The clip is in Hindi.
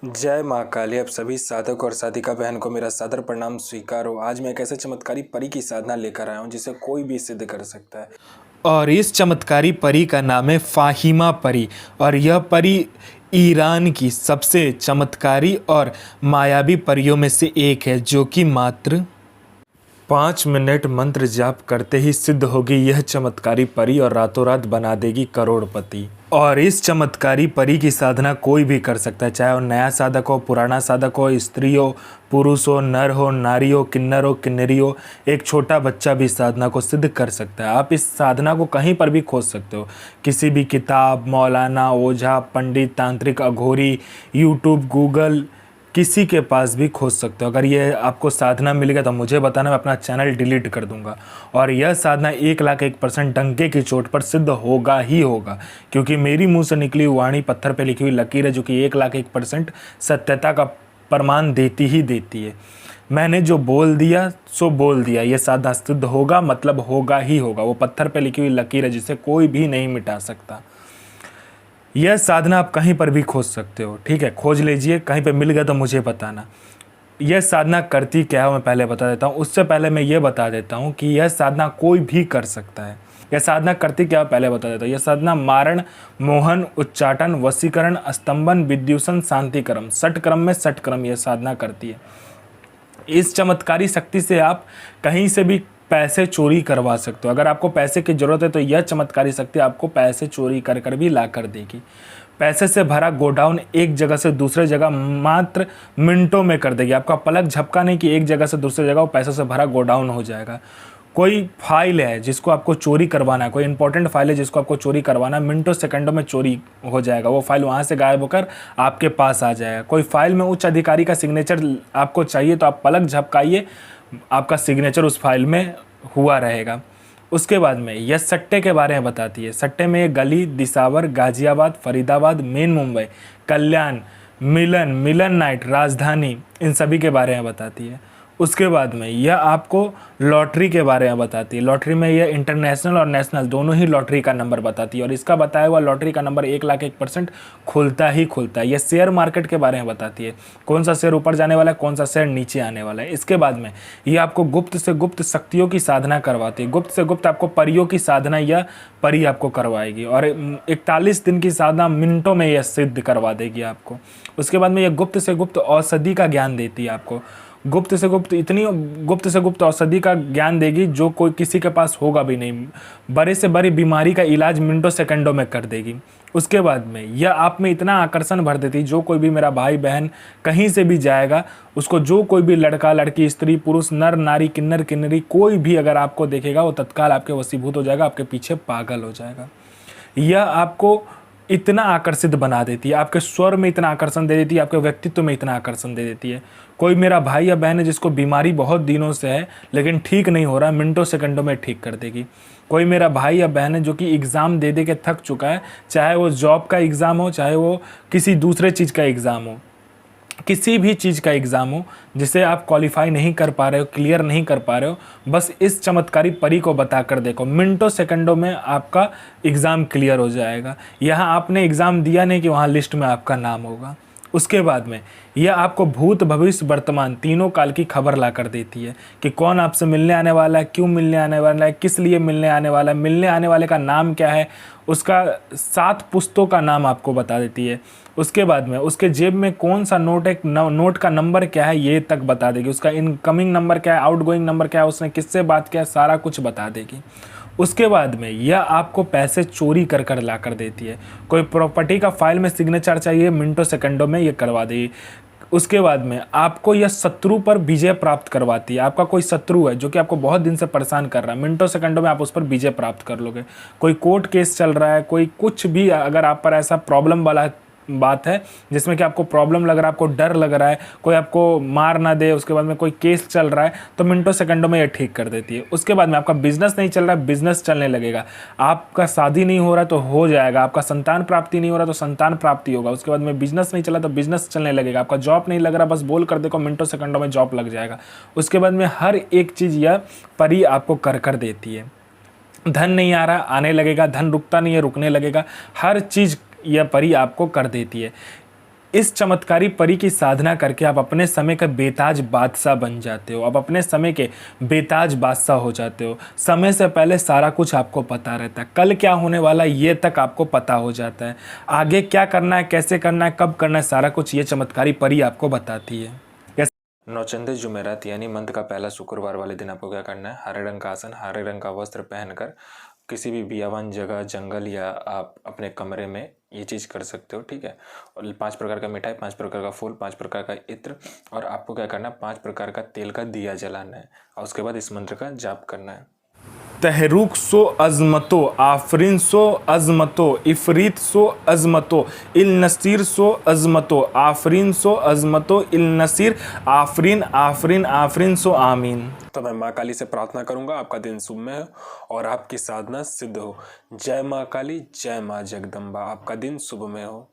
जय माँ काली। अब सभी साधक और साधिका बहन को मेरा सादर प्रणाम स्वीकार हो। आज मैं एक ऐसे चमत्कारी परी की साधना लेकर आया हूँ जिसे कोई भी सिद्ध कर सकता है। और इस चमत्कारी परी का नाम है फाहिमा परी। और यह परी ईरान की सबसे चमत्कारी और मायावी परियों में से एक है, जो कि मात्र 5 मिनट मंत्र जाप करते ही सिद्ध होगी यह चमत्कारी परी और रातों रात बना देगी करोड़पति। और इस चमत्कारी परी की साधना कोई भी कर सकता है, चाहे वो नया साधक हो, पुराना साधक हो, स्त्री हो, पुरुष हो, नर हो, नारी हो, किन्नर हो, किन्नरी हो, एक छोटा बच्चा भी साधना को सिद्ध कर सकता है। आप इस साधना को कहीं पर भी खोज सकते हो, किसी भी किताब, मौलाना, ओझा, पंडित, तांत्रिक, अघोरी, यूट्यूब, गूगल, किसी के पास भी खोज सकते हो। अगर ये आपको साधना मिल गया तो मुझे बताना, मैं अपना चैनल डिलीट कर दूंगा। और यह साधना 1,01% डंके की चोट पर सिद्ध होगा ही होगा, क्योंकि मेरी मुंह से निकली वाणी पत्थर पे लिखी हुई लकीर है, जो कि 1,01% सत्यता का प्रमाण देती ही देती है। मैंने जो बोल दिया सो बोल दिया। यह साधना सिद्ध होगा मतलब होगा ही होगा। वो पत्थर पे लिखी हुई लकीर है जिसे कोई भी नहीं मिटा सकता। यह साधना आप कहीं पर भी खोज सकते हो, ठीक है, खोज लीजिए, कहीं पे मिल गया तो मुझे बताना। यह साधना करती क्या है मैं पहले बता देता हूँ। उससे पहले मैं ये बता देता हूँ कि यह साधना कोई भी कर सकता है। यह साधना करती क्या है पहले बता देता हूँ। यह साधना मारण, मोहन, उच्चाटन, वशीकरण, स्तंभन, विद्युषण, शांतिक्रम, षटक्रम में षटक्रम यह साधना करती है। इस चमत्कारी शक्ति से आप कहीं से भी पैसे चोरी करवा सकते हो। अगर आपको पैसे की ज़रूरत है तो यह चमत्कारी शक्ति आपको पैसे चोरी कर कर भी ला कर देगी। पैसे से भरा गोडाउन एक जगह से दूसरे जगह मात्र मिनटों में कर देगी। आपका पलक झपका नहीं कि एक जगह से दूसरी जगह वो पैसों से भरा गोडाउन हो जाएगा। कोई फाइल है जिसको आपको चोरी करवाना है, कोई इंपॉर्टेंट फाइल है जिसको आपको चोरी करवाना है, मिनटों सेकंडों में चोरी हो जाएगा। वो फाइल वहाँ से गायब होकर आपके पास आ जाएगा। कोई फाइल में उच्च अधिकारी का सिग्नेचर आपको चाहिए तो आप पलक झपकाइए, आपका सिग्नेचर उस फाइल में हुआ रहेगा। उसके बाद में यह सट्टे के बारे में बताती है। सट्टे में ये गली, दिसावर, गाजियाबाद, फरीदाबाद, मेन मुंबई, कल्याण, मिलन, मिलन नाइट, राजधानी, इन सभी के बारे में बताती है। उसके बाद में यह आपको लॉटरी के बारे में बताती है। लॉटरी में यह इंटरनेशनल और नेशनल दोनों ही लॉटरी का नंबर बताती है, और इसका बताया हुआ लॉटरी का नंबर 1,01% खुलता ही खुलता है। यह शेयर मार्केट के बारे में बताती है, कौन सा शेयर ऊपर जाने वाला है, कौन सा शेयर नीचे आने वाला है। इसके बाद में यह आपको गुप्त से गुप्त शक्तियों की साधना करवाती है। गुप्त से गुप्त आपको परियों की साधना यह परी आपको करवाएगी, और 41 दिन की साधना मिनटों में यह सिद्ध करवा देगी आपको। उसके बाद में यह गुप्त से गुप्त औषधि का ज्ञान देती है आपको। गुप्त से गुप्त इतनी गुप्त से गुप्त औषधि का ज्ञान देगी जो कोई किसी के पास होगा भी नहीं। बड़े से बड़ी बीमारी का इलाज मिनटों सेकंडों में कर देगी। उसके बाद में यह आप में इतना आकर्षण भर देती, जो कोई भी मेरा भाई बहन कहीं से भी जाएगा, उसको जो कोई भी लड़का लड़की, स्त्री पुरुष, नर नारी, किन्नर किन्नरी, कोई भी अगर आपको देखेगा वो तत्काल आपके वशीभूत हो जाएगा, आपके पीछे पागल हो जाएगा। यह आपको इतना आकर्षित बना देती है, आपके स्वर में इतना आकर्षण दे देती है, आपके व्यक्तित्व में इतना आकर्षण दे देती है। कोई मेरा भाई या बहन है जिसको बीमारी बहुत दिनों से है लेकिन ठीक नहीं हो रहा, मिनटों सेकंडों में ठीक कर देगी। कोई मेरा भाई या बहन है जो कि एग्ज़ाम दे दे के थक चुका है, चाहे वो जॉब का एग्ज़ाम हो, चाहे वो किसी दूसरे चीज़ का एग्ज़ाम हो, किसी भी चीज़ का एग्ज़ाम हो जिसे आप क्वालिफाई नहीं कर पा रहे हो, क्लियर नहीं कर पा रहे हो, बस इस चमत्कारी परी को बता कर देखो, मिनटों सेकंडों में आपका एग्ज़ाम क्लियर हो जाएगा। यहाँ आपने एग्ज़ाम दिया नहीं कि वहाँ लिस्ट में आपका नाम होगा। उसके बाद में यह आपको भूत, भविष्य, वर्तमान तीनों काल की खबर ला कर देती है कि कौन आपसे मिलने आने वाला है, क्यों मिलने आने वाला है, किस लिए मिलने आने वाला है, मिलने आने वाले का नाम क्या है, उसका 7 पुस्तों का नाम आपको बता देती है। उसके बाद में उसके जेब में कौन सा नोट है, नोट का नंबर क्या है ये तक बता देगी। उसका इनकमिंग नंबर क्या है, आउटगोइंग नंबर क्या है, उसने किससे बात किया, सारा कुछ बता देगी। उसके बाद में यह आपको पैसे चोरी कर कर ला कर देती है। कोई प्रॉपर्टी का फाइल में सिग्नेचर चाहिए, मिनटों सेकंडों में ये करवा देगी। उसके बाद में आपको यह शत्रु पर विजय प्राप्त करवाती है। आपका कोई शत्रु है जो कि आपको बहुत दिन से परेशान कर रहा है, मिनटों सेकंडों में आप उस पर विजय प्राप्त कर लोगे। कोई कोर्ट केस चल रहा है, कोई कुछ भी अगर आप पर ऐसा प्रॉब्लम वाला बात है जिसमें कि आपको प्रॉब्लम लग रहा है, आपको डर लग रहा है, कोई आपको मार ना दे, उसके बाद में कोई केस चल रहा है, तो मिनटों सेकंडों में ये ठीक कर देती है। उसके बाद में आपका बिजनेस नहीं चल रहा है, बिजनेस चलने लगेगा। आपका शादी नहीं हो रहा तो हो जाएगा, आपका संतान प्राप्ति नहीं हो रहा तो संतान प्राप्ति होगा। उसके बाद में बिजनेस नहीं चला तो बिजनेस चलने लगेगा। आपका जॉब नहीं लग रहा, बस बोल कर देखो, मिनटों सेकंडों में जॉब लग जाएगा। उसके बाद में हर एक चीज़ यह परी आपको कर कर देती है। धन नहीं आ रहा, आने लगेगा, धन रुकता नहीं है, रुकने लगेगा, हर चीज़ यह परी आपको कर देती है। इस चमत्कारी परी की साधना करके आप अपने समय का बेताज बादशाह बन जाते हो। आप अपने समय के बेताज बादशाह हो जाते हो। समय से पहले सारा कुछ आपको पता रहता है। कल क्या होने वाला है ये तक आपको पता हो जाता है। आगे क्या करना है, कैसे करना है, कब करना है, सारा कुछ ये चमत्कारी परी आपको बताती है। नौचंदे जुमेरात यानी मंथ का पहला शुक्रवार वाले दिन आपको क्या करना है, हरे रंग का आसन, हरे रंग का वस्त्र पहनकर किसी भी बियावान जगह, जंगल या आप अपने कमरे में ये चीज़ कर सकते हो, ठीक है। और 5 प्रकार का मिठाई, 5 प्रकार का फूल, 5 प्रकार का इत्र, और आपको क्या करना है, 5 प्रकार का तेल का दिया जलाना है और उसके बाद इस मंत्र का जाप करना है। तहरुक सो अजमतो, आफरीन सो अजमतो, इफरीत सो अजमतो, इल नसीर सो अजमतो, आफरीन सो अजमतो, इल नसीर, आफरीन आफरीन आफरीन सो आमीन। तो मैं माँ काली से प्रार्थना करूंगा आपका दिन शुभ में हो और आपकी साधना सिद्ध हो। जय माँ काली, जय माँ जगदम्बा। आपका दिन शुभ में हो।